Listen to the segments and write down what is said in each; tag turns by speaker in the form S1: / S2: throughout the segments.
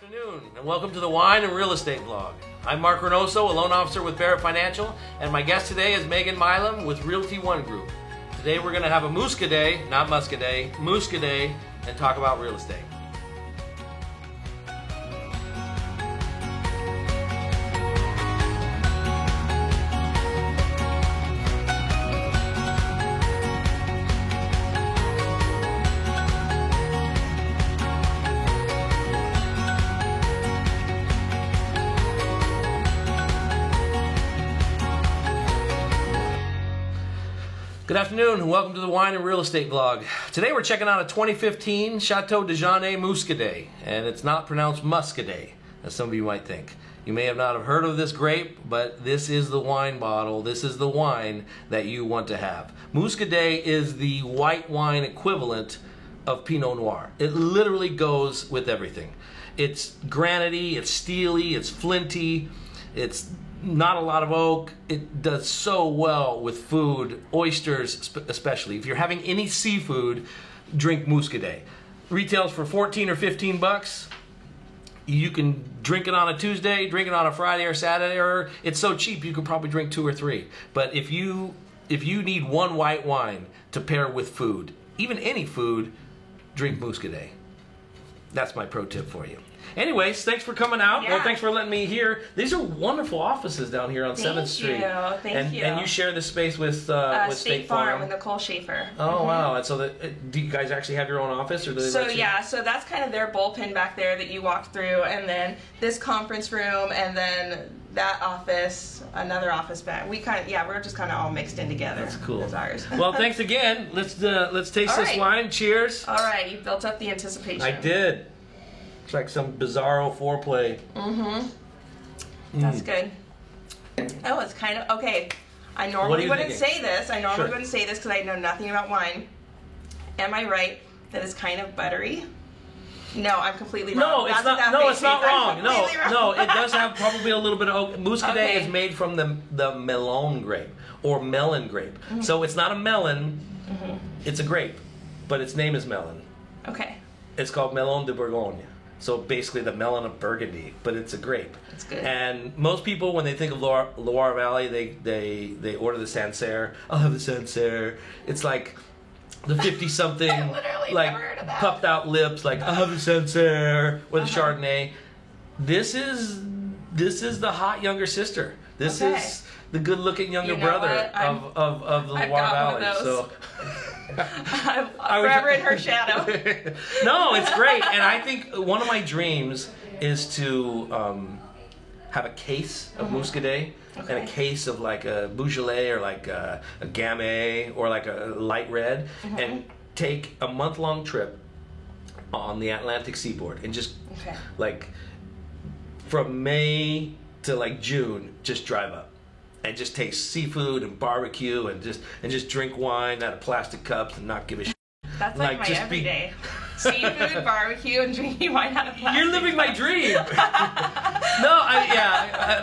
S1: Afternoon, and welcome to the Wine and Real Estate Vlog. I'm Mark Reynoso, a loan officer with Barrett Financial, and my guest today is Megan Milam with Realty One Group. Today we're going to have a Muscadet, not Muscadet, Muscadet, and talk about real estate. Good afternoon and welcome to the Wine and Real Estate Vlog. Today we're checking out a 2015 Chateau de Jaunet Muscadet, and it's not pronounced Muscadet, as some of you might think. You may have not have heard of this grape, but this is the wine bottle. This is the wine that you want to have. Muscadet is the white wine equivalent of Pinot Noir. It literally goes with everything. It's granity, it's steely, it's flinty, it's not a lot of oak. It does so well with food, oysters especially. If you're having any seafood, drink Muscadet. Retails for 14 or 15 bucks. You can drink it on a Tuesday, drink it on a Friday or Saturday, or it's so cheap you could probably drink 2 or 3. But if you need one white wine to pair with food, even any food, drink Muscadet. That's my pro tip for you. Anyways, thanks for coming out.
S2: Yeah.
S1: Well, thanks for letting me here. These are wonderful offices down here on 7th Street.
S2: Thank you.
S1: And you share this space with
S2: State Farm with Nicole Schaefer.
S1: Oh, wow. And so do you guys actually have your own office? Or do they
S2: so that's kind of their bullpen back there that you walk through, and then this conference room, and then that office, another office back. We're just kind of all mixed in together.
S1: That's cool.
S2: That's ours.
S1: Well, thanks again. Let's taste
S2: All
S1: this
S2: right.
S1: wine. Cheers.
S2: All right, you built up the anticipation.
S1: I did. It's like some bizarro foreplay.
S2: That's good. Oh, it's kind of okay. I normally wouldn't say this. Wouldn't say this because I know nothing about wine. Am I right that it's kind of buttery? No, I'm completely wrong.
S1: No, it's not. No, it's not wrong. No, it does have probably a little bit of oak. Muscadet is made from the melon grape or melon grape. So it's not a melon. It's a grape, but its name is melon.
S2: Okay.
S1: It's called Melon de Bourgogne. So basically the melon of Burgundy, but it's a grape.
S2: That's good.
S1: And most people, when they think of Loire Valley, they order the Sancerre. I'll have the Sancerre. It's like the 50-something, like puffed out lips, like I'll have the Sancerre or the Chardonnay. This is the hot younger sister. This is the good-looking younger brother of the Loire Valley. So.
S2: I'm forever in her shadow.
S1: No, it's great. And I think one of my dreams is to have a case of Muscadet and a case of like a Beaujolais or like a Gamay or like a light red and take a month-long trip on the Atlantic seaboard and just like from May to like June, just drive up. And just taste seafood and barbecue and just drink wine out of plastic cups and not give a shit.
S2: That's like my everyday. Seafood, barbecue, and drinking wine out of plastic.
S1: You're living my dream.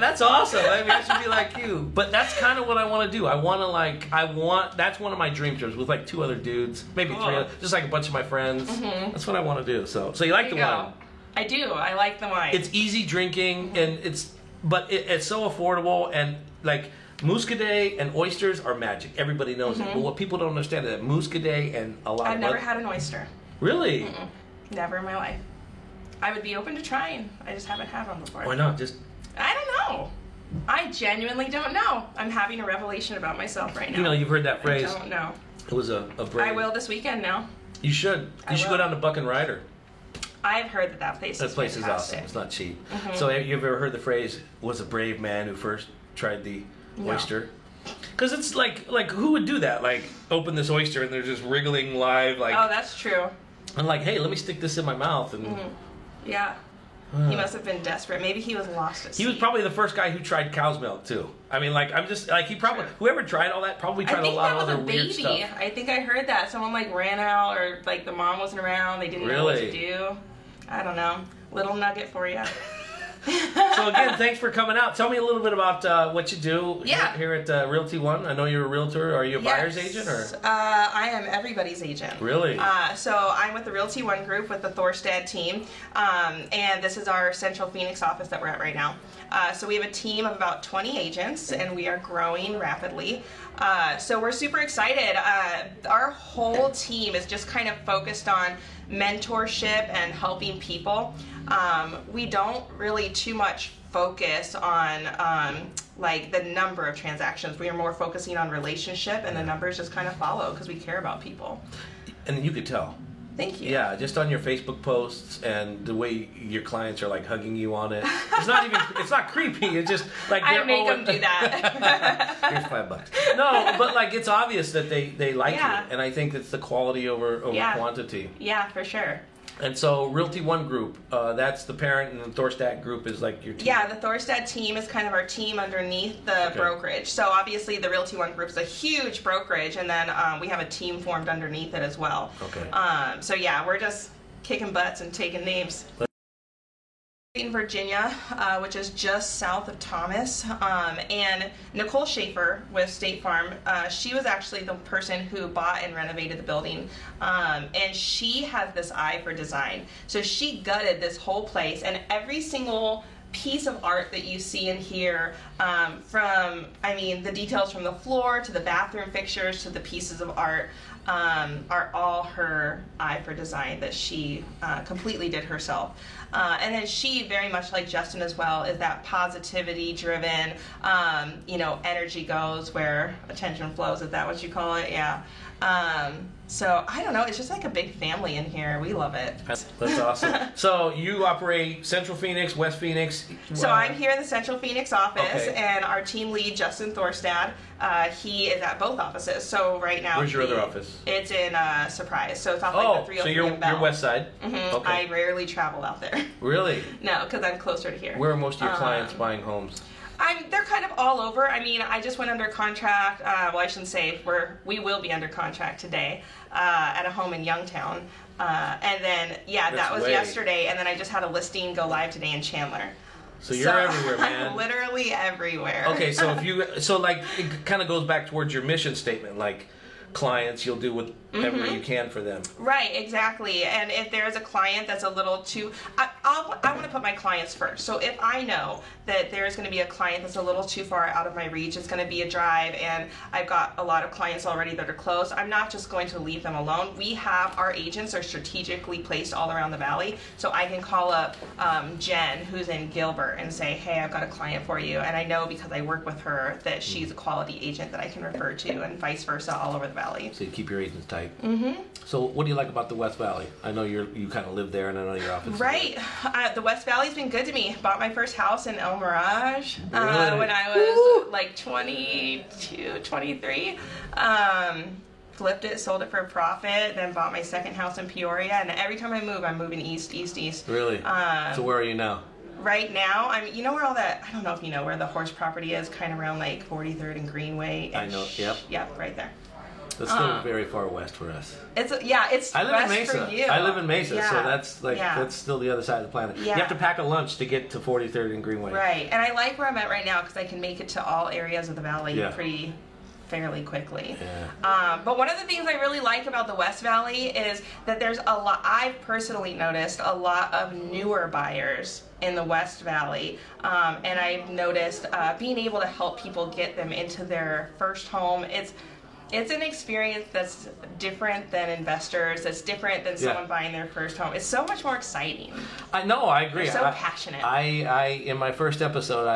S1: That's awesome. I mean, I should be like you. But that's kind of what I want to do. That's one of my dream trips with like 2 other dudes, maybe 3 others, just like a bunch of my friends. That's what I want to do. So you like the wine?
S2: I do. I like the wine.
S1: It's easy drinking and it's so affordable and like Muscadet and oysters are magic. Everybody knows it. But what people don't understand is that Muscadet and
S2: I've never had an oyster.
S1: Really?
S2: Never in my life. I would be open to trying. I just haven't had one before.
S1: Why not?
S2: I don't know. I genuinely don't know. I'm having a revelation about myself right now.
S1: You know, you've heard that phrase.
S2: I don't know.
S1: It was a brave.
S2: I will this weekend now.
S1: You should. You should go down to Buck and Ryder.
S2: I've heard that place is fantastic.
S1: Awesome. It's not cheap. So have you ever heard the phrase, was a brave man who first tried the oyster? Because it's like who would do that? Like open this oyster and they're just wriggling live. Like,
S2: oh, that's true.
S1: And like, hey, let me stick this in my mouth. And
S2: yeah. He must have been desperate. Maybe he was lost at sea.
S1: He was probably the first guy who tried cow's milk too. I mean, like, I'm just like, he probably, whoever tried all that probably tried a lot of other weird stuff.
S2: I think I heard that someone like ran out, or like the mom wasn't around. They didn't know what to do. I don't know. Little nugget for you.
S1: So again, thanks for coming out. Tell me a little bit about what you do here at Realty One. I know you're a realtor. Are you a buyer's agent or?
S2: I am everybody's agent.
S1: Really?
S2: So I'm with the Realty One group with the Thorstad team, and this is our Central Phoenix office that we're at right now. So we have a team of about 20 agents, and we are growing rapidly. So we're super excited. Our whole team is just kind of focused on mentorship and helping people. We don't really too much focus on like the number of transactions. We are more focusing on relationship, and the numbers just kind of follow because we care about people.
S1: And you could tell.
S2: Thank you.
S1: Yeah, just on your Facebook posts and the way your clients are like hugging you on it. It's not creepy. It's just like
S2: I make them do that.
S1: Here's $5. No, but like it's obvious that they like you, and I think it's the quality over quantity.
S2: Yeah, for sure.
S1: And so Realty One Group, that's the parent, and the Thorstad Group is like your team.
S2: Yeah, the Thorstad team is kind of our team underneath the brokerage. So obviously the Realty One Group is a huge brokerage, and then we have a team formed underneath it as well.
S1: Okay.
S2: So yeah, we're just kicking butts and taking names. In Virginia, which is just south of Thomas, and Nicole Schaefer with State Farm, she was actually the person who bought and renovated the building, and she has this eye for design. So she gutted this whole place, and every single piece of art that you see in here, the details from the floor to the bathroom fixtures to the pieces of art, are all her eye for design that she completely did herself. And then she, very much like Justin as well, is that positivity driven, energy goes where attention flows. Is that what you call it? Yeah. So I don't know, it's just like a big family in here. We love it.
S1: That's awesome. So you operate Central Phoenix, West Phoenix.
S2: So I'm here in the Central Phoenix office, and our team lead, Justin Thorstad, he is at both offices. So right now,
S1: where's your other office?
S2: It's in Surprise. So it's off like the 303
S1: so you're west side.
S2: Mm-hmm. Okay. I rarely travel out there.
S1: Really?
S2: No, because I'm closer to here.
S1: Where are most of your clients buying homes?
S2: They're kind of all over. I mean, I just went under contract. I shouldn't say we will be under contract today at a home in Youngtown. And then, that was yesterday. And then I just had a listing go live today in Chandler.
S1: So you're everywhere, man.
S2: I'm literally everywhere.
S1: Okay, so it kind of goes back towards your mission statement, like clients, you'll do whatever you can for them.
S2: Right, exactly. And if there's a client that's a little too, I want to put my clients first. So if I know that there's going to be a client that's a little too far out of my reach, it's going to be a drive, and I've got a lot of clients already that are close, I'm not just going to leave them alone. We have our agents are strategically placed all around the valley, so I can call up Jen, who's in Gilbert, and say, hey, I've got a client for you, and I know because I work with her that she's a quality agent that I can refer to, and vice versa all over the valley.
S1: So you keep your agents tight. Mm-hmm. So what do you like about the West Valley? I know you kind of live there, and I know your office.
S2: Right. The West Valley's been good to me. Bought my first house in El Mirage when I was like 22, 23. Flipped it, sold it for a profit, then bought my second house in Peoria, and every time I move, I'm moving east.
S1: Really? So where are you now?
S2: Right now, you know where all that, I don't know if you know where the horse property is, kind of around like 43rd and Greenway.
S1: I know, yep.
S2: Yep, right there.
S1: That's still very far west for us.
S2: It's
S1: I live
S2: west
S1: in Mesa.
S2: for you.
S1: I live in Mesa, so that's still the other side of the planet.
S2: Yeah.
S1: You have to pack a lunch to get to 43rd and Greenway.
S2: Right, and I like where I'm at right now because I can make it to all areas of the valley pretty fairly quickly.
S1: Yeah.
S2: But one of the things I really like about the West Valley is that there's a lot, I've personally noticed a lot of newer buyers in the West Valley, and I've noticed being able to help people get them into their first home. It's an experience that's different than investors. That's different than someone buying their first home. It's so much more exciting.
S1: I know. I agree.
S2: They're so passionate.
S1: I in my first episode,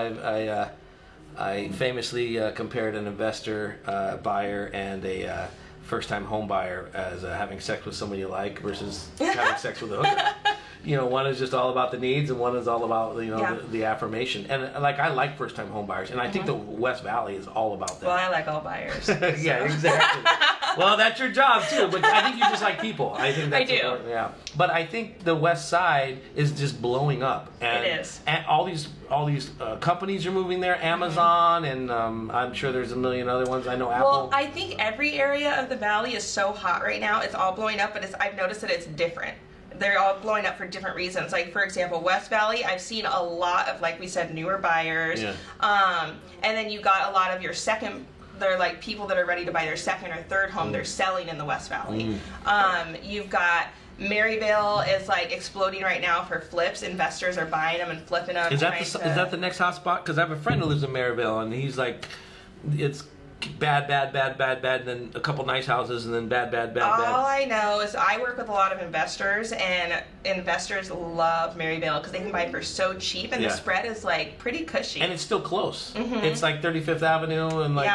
S1: I famously compared an investor, buyer, and a first-time home buyer as having sex with somebody you like versus having sex with a hooker. One is just all about the needs, and one is all about the affirmation. And like I like first-time home buyers, and I think the West Valley is all about that.
S2: Well, I like all buyers.
S1: Yeah, exactly. Well, that's your job too. But I think you just like people. I think that's important. Yeah. But I think the West Side is just blowing up. And,
S2: it is.
S1: And all these companies are moving there. Amazon, and I'm sure there's a million other ones. I know Apple.
S2: Well, I think every area of the valley is so hot right now. It's all blowing up, but I've noticed that it's different. they're all blowing up for different reasons. Like, for example, West Valley, I've seen a lot of, like we said, newer buyers.
S1: Yeah.
S2: And then you got a lot of your second, they're like people that are ready to buy their second or third home, they're selling in the West Valley. You've got Maryvale is like exploding right now for flips. Investors are buying them and flipping them.
S1: Is that the next hot spot? Because I have a friend who lives in Maryvale, and he's like, it's bad, and then a couple nice houses, and then bad.
S2: All I know is I work with a lot of investors, and investors love Maryvale because they can buy for so cheap, and the spread is like pretty cushy.
S1: And it's still close. It's like 35th Avenue, and like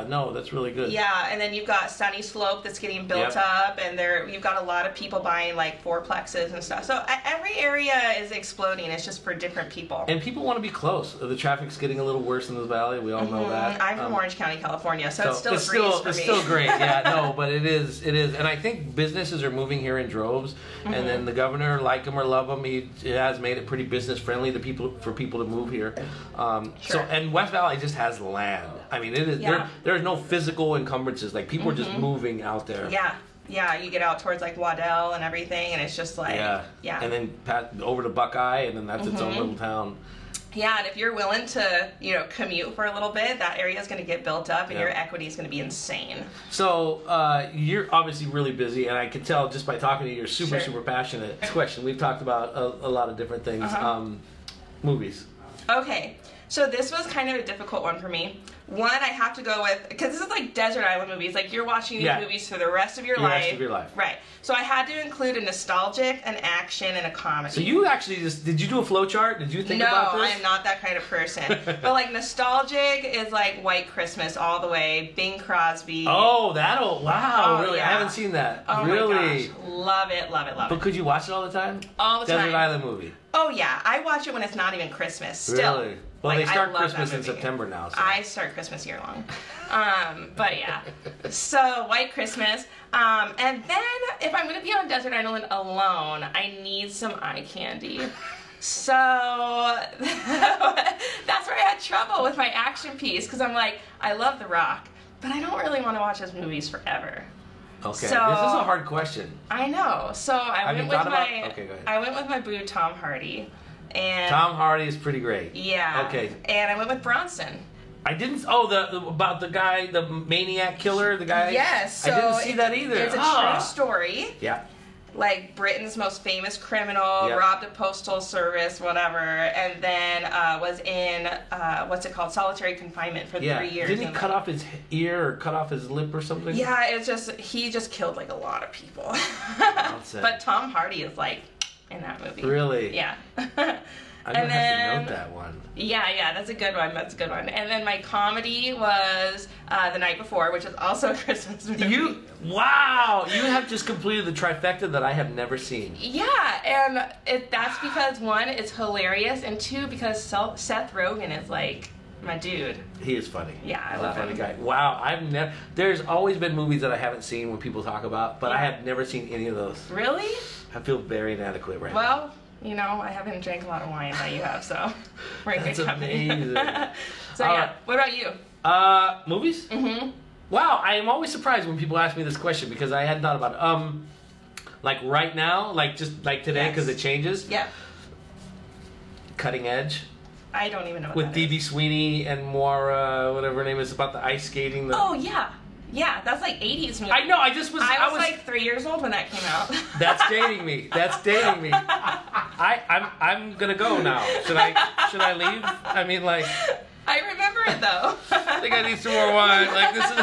S1: no, that's really good.
S2: Yeah, and then you've got Sunny Slope that's getting built up, and you've got a lot of people buying like fourplexes and stuff. So every area is exploding. It's just for different people.
S1: And people want to be close. The traffic's getting a little worse in this valley. We all know that.
S2: I'm from Orange County, California, so it's still a breeze for me.
S1: It's still great. Yeah, no, but it is. And I think businesses are moving here in droves, and then the governor, like him or love him, he has made it pretty business friendly for people to move here. So, and West Valley just has land. I mean, it is there's no physical encumbrances. Like, people are just moving out there.
S2: Yeah, you get out towards like Waddell and everything, and it's just like and
S1: then over to Buckeye, and then that's its own little town.
S2: Yeah, and if you're willing to, commute for a little bit, that area is going to get built up, and your equity is going to be insane.
S1: So you're obviously really busy, and I can tell just by talking to you, you're super passionate. Next question. We've talked about a lot of different things. Movies.
S2: Okay, so this was kind of a difficult one for me. One, I have to go with, because this is like desert island movies. Like, you're watching these movies for the rest of your life.
S1: The rest of your life.
S2: Right. So I had to include a nostalgic, an action, and a comedy.
S1: So you actually did you do a flow chart? Did you think about this?
S2: No, I am not that kind of person. But like, nostalgic is like White Christmas all the way. Bing Crosby.
S1: Oh, really? Yeah. I haven't seen that.
S2: Oh
S1: really?
S2: My gosh. Love it.
S1: But could you watch it all the time?
S2: All the time.
S1: Desert Island movie.
S2: Oh yeah, I watch it when it's not even Christmas. Still.
S1: Really? Well, they start Christmas in September now. So.
S2: I start Christmas year long. But yeah. So, White Christmas. And then, if I'm going to be on Desert Island alone, I need some eye candy. So, that's where I had trouble with my action piece, because I'm like, I love The Rock, but I don't really want to watch his movies forever.
S1: Okay, so, this is a hard question.
S2: I know. So, I went with my boo, Tom Hardy. And
S1: Tom Hardy is pretty great.
S2: Yeah.
S1: Okay.
S2: And I went with Bronson.
S1: I didn't. Oh, about the guy, the maniac killer, the guy.
S2: Yes. So
S1: I didn't see that either.
S2: It's a true story.
S1: Yeah.
S2: Like, Britain's most famous criminal, robbed a postal service, whatever, and then was in solitary confinement for 3 years.
S1: Didn't he cut off his ear or cut off his lip or something?
S2: Yeah, he just killed like a lot of people. But Tom Hardy is like in that movie.
S1: Really?
S2: Yeah.
S1: I'm going to have to note that one.
S2: Yeah, that's a good one. And then my comedy was The Night Before, which is also a Christmas movie.
S1: Wow! You have just completed the trifecta that I have never seen.
S2: Yeah, and that's because, one, it's hilarious, and two, because Seth Rogen is like my dude.
S1: He is funny.
S2: Yeah, I love him.
S1: Funny guy. Wow, there's always been movies that I haven't seen when people talk about, but I have never seen any of those.
S2: Really?
S1: I feel very inadequate right now.
S2: Well, I haven't drank a lot of wine that you have, so we're in good company.
S1: Amazing.
S2: So what about you?
S1: Movies? Mm-hmm. Wow, I am always surprised when people ask me this question because I hadn't thought about it. Like right now, like just like today, because it changes.
S2: Yeah.
S1: Cutting Edge.
S2: I don't even know what
S1: with D.B. Sweeney and Moira, whatever her name is, about the ice skating.
S2: Oh yeah. Yeah, that's like 80s movie.
S1: I know, I was
S2: like 3 years old when that came out.
S1: That's dating me. I'm gonna go now. Should I leave? I mean, like.
S2: I remember it though.
S1: I think I need some more wine. Like this is.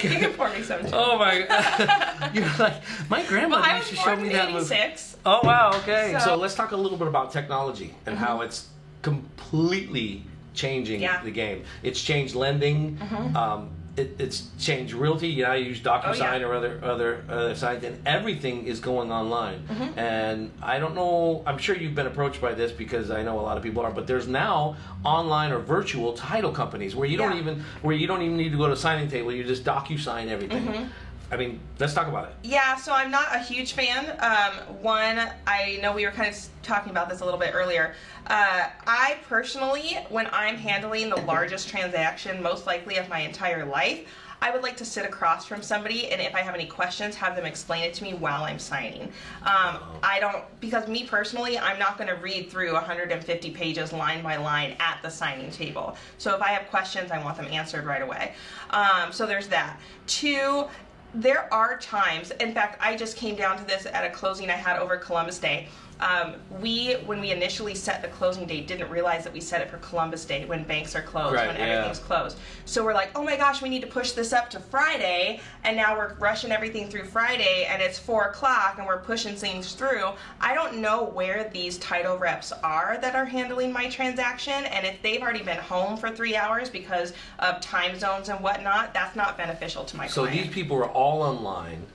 S2: You can pour me some too.
S1: Oh my god. You're like, my grandmother used to show me that movie. Oh wow. Okay. So let's talk a little bit about technology and how it's completely changing the game. It's changed lending. It's changed realty. You use DocuSign or other sites, and everything is going online. And I don't know. I'm sure you've been approached by this because I know a lot of people are. But there's now online or virtual title companies where you don't even need to go to a signing table. You just DocuSign everything. I mean, let's talk about it.
S2: Yeah, so I'm not a huge fan. One, I know we were kind of talking about this a little bit earlier. I personally, when I'm handling the largest transaction, most likely of my entire life, I would like to sit across from somebody, and if I have any questions, have them explain it to me while I'm signing. I don't, because me personally, I'm not going to read through 150 pages line by line at the signing table. So if I have questions, I want them answered right away. So there's that. 2, there are times, in fact, I just came down to this at a closing I had over Columbus Day. When we initially set the closing date, didn't realize that we set it for Columbus Day when banks are closed, when everything's closed. So we're like, oh my gosh, we need to push this up to Friday, and now we're rushing everything through Friday, and it's 4 o'clock, and we're pushing things through. I don't know where these title reps are that are handling my transaction, and if they've already been home for 3 hours because of time zones and whatnot, that's not beneficial to my client.
S1: So these people are all online,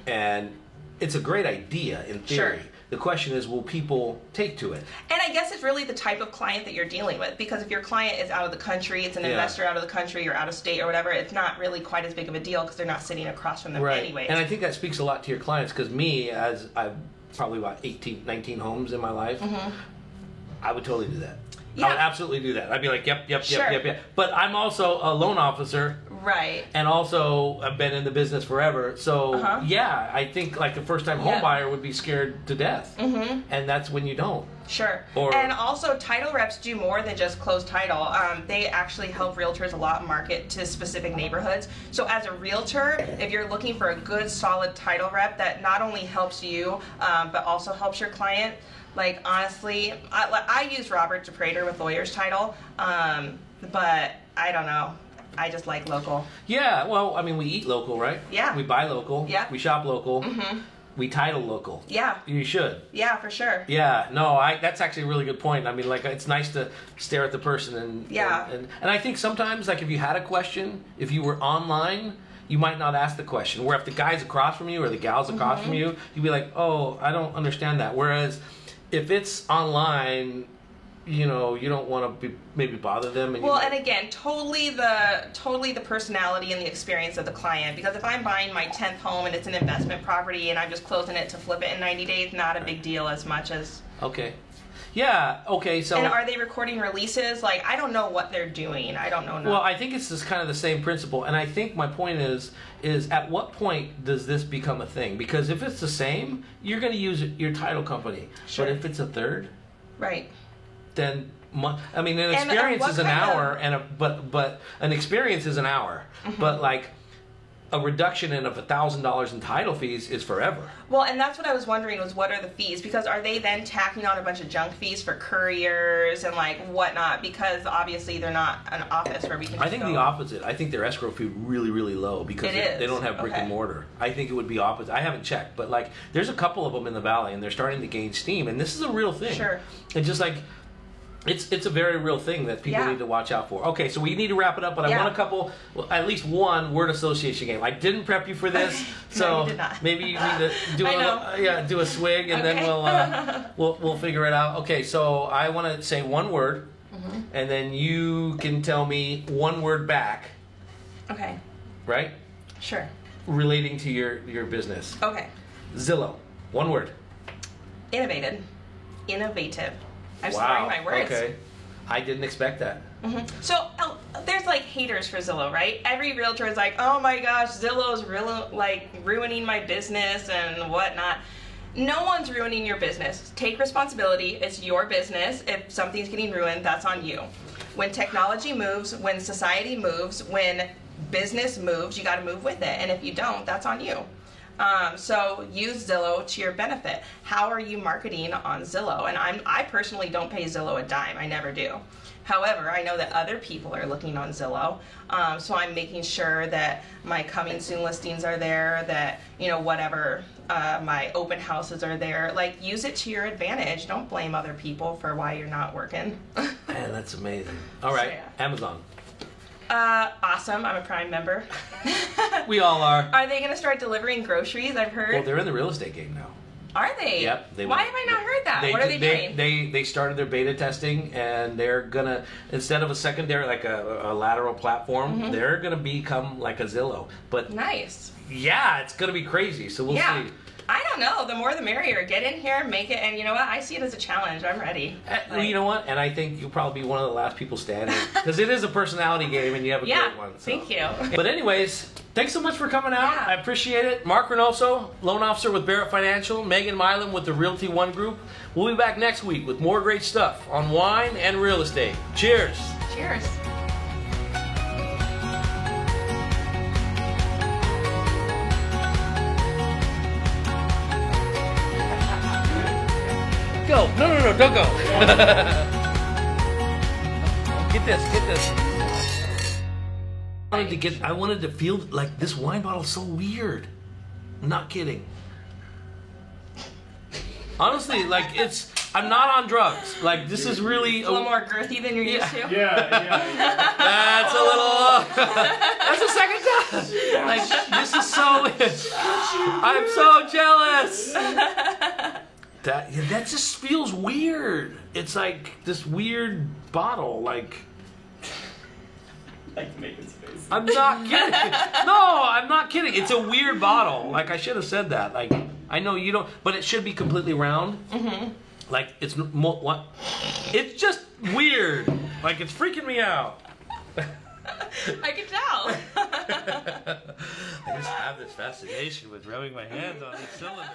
S1: and it's a great idea in theory.
S2: Sure.
S1: The question is, will people take to it?
S2: And I guess it's really the type of client that you're dealing with, because if your client is out of the country, it's an investor out of the country or out of state or whatever, it's not really quite as big of a deal because they're not sitting across from them anyway.
S1: And I think that speaks a lot to your clients, because me, as I've probably about 19 homes in my life, I would totally do that.
S2: Yeah.
S1: I would absolutely do that. I'd be like, yep.
S2: Sure.
S1: But I'm also a loan officer.
S2: Right.
S1: And also, I've been in the business forever. So, yeah, I think like a first-time home buyer would be scared to death. And that's when you don't.
S2: Sure. And also, title reps do more than just close title. They actually help realtors a lot market to specific neighborhoods. So as a realtor, if you're looking for a good, solid title rep that not only helps you, but also helps your client, like, honestly, I use Robert DePrater with Lawyer's Title, but I don't know. I just like local.
S1: Yeah, well, I mean, we eat local, right?
S2: Yeah.
S1: We buy local.
S2: Yeah.
S1: We shop local. We title local.
S2: Yeah.
S1: You should.
S2: Yeah, for sure.
S1: Yeah, no, that's actually a really good point. I mean, like, it's nice to stare at the person and and I think sometimes, like, if you had a question, if you were online, you might not ask the question. Where if the guy's across from you or the gal's across from you, you'd be like, oh, I don't understand that. Whereas if it's online, you know, you don't want to maybe bother them. And
S2: and again, totally the personality and the experience of the client. Because if I'm buying my 10th home and it's an investment property and I'm just closing it to flip it in 90 days, not a big deal as much as...
S1: Okay. Yeah, okay, so...
S2: And are they recording releases? Like, I don't know what they're doing. I don't know.
S1: Well, I think it's just kind of the same principle. And I think my point is at what point does this become a thing? Because if it's the same, you're going to use your title company.
S2: Sure.
S1: But if it's a third...
S2: Right.
S1: Then, I mean, an experience is an hour, but an experience is an hour. But like a reduction of $1,000 in title fees is forever.
S2: Well, and that's what I was wondering was what are the fees? Because are they then tacking on a bunch of junk fees for couriers and like whatnot? Because obviously they're not an office where we can.
S1: I think the opposite. I think their escrow fee really, really low because they don't have brick and mortar. I think it would be opposite. I haven't checked, but like there's a couple of them in the valley and they're starting to gain steam, and this is a real thing.
S2: Sure.
S1: It's just like. It's a very real thing that people need to watch out for. Okay, so we need to wrap it up, but I want at least one word association game. I didn't prep you for this, so
S2: no, you did not.
S1: Maybe you need to do a swig, and then we'll figure it out. Okay, so I want to say one word, and then you can tell me one word back.
S2: Okay.
S1: Right?
S2: Sure.
S1: Relating to your business.
S2: Okay.
S1: Zillow. One word.
S2: Innovative. I'm
S1: wow.
S2: my words.
S1: Okay. I didn't expect that.
S2: So there's like haters for Zillow, right? Every realtor is like, oh my gosh, Zillow's ruining my business and whatnot. No one's ruining your business. Take responsibility. It's your business. If something's getting ruined, that's on you. When technology moves, when society moves, when business moves, you got to move with it. And if you don't, that's on you. So use Zillow to your benefit. How are you marketing on Zillow? And I personally don't pay Zillow a dime. I never do. However, I know that other people are looking on Zillow. So I'm making sure that my coming soon listings are there, that, whatever, my open houses are there. Like, use it to your advantage. Don't blame other people for why you're not working.
S1: Man, that's amazing. All right, so, Amazon.
S2: Awesome. I'm a Prime member.
S1: We all are.
S2: Are they going to start delivering groceries? I've heard.
S1: Well, they're in the real estate game now.
S2: Are they?
S1: Yep.
S2: Why have I not heard that? What are they doing?
S1: They started their beta testing, and they're gonna, instead of a secondary like a lateral platform, they're gonna become like a Zillow. But
S2: nice.
S1: Yeah, it's gonna be crazy. So we'll see.
S2: I don't know. The more the merrier. Get in here, make it, and you know what? I see it as a challenge. I'm ready.
S1: You know what? And I think you'll probably be one of the last people standing because it is a personality game, and you have a great one. So.
S2: Thank you.
S1: But anyways, thanks so much for coming out.
S2: Yeah.
S1: I appreciate it. Mark Reynoso, loan officer with Barrett Financial. Megan Milam with the Realty One Group. We'll be back next week with more great stuff on wine and real estate. Cheers.
S2: Cheers.
S1: Go. No, don't go. Get this. I wanted to feel like this wine bottle's so weird. I'm not kidding. Honestly, like I'm not on drugs. Like this is really
S2: a little more girthy than you're used to.
S3: Yeah.
S1: That's a little. That's the second time. Like this is so. I'm so jealous. That just feels weird. It's like this weird bottle. Like
S3: Megan's face.
S1: I'm not kidding. No, I'm not kidding. It's a weird bottle. Like I should have said that. Like I know you don't, but it should be completely round. Mm-hmm. Like it's what? It's just weird. Like it's freaking me out.
S2: I can tell.
S1: I just have this fascination with rubbing my hands on each cylinder.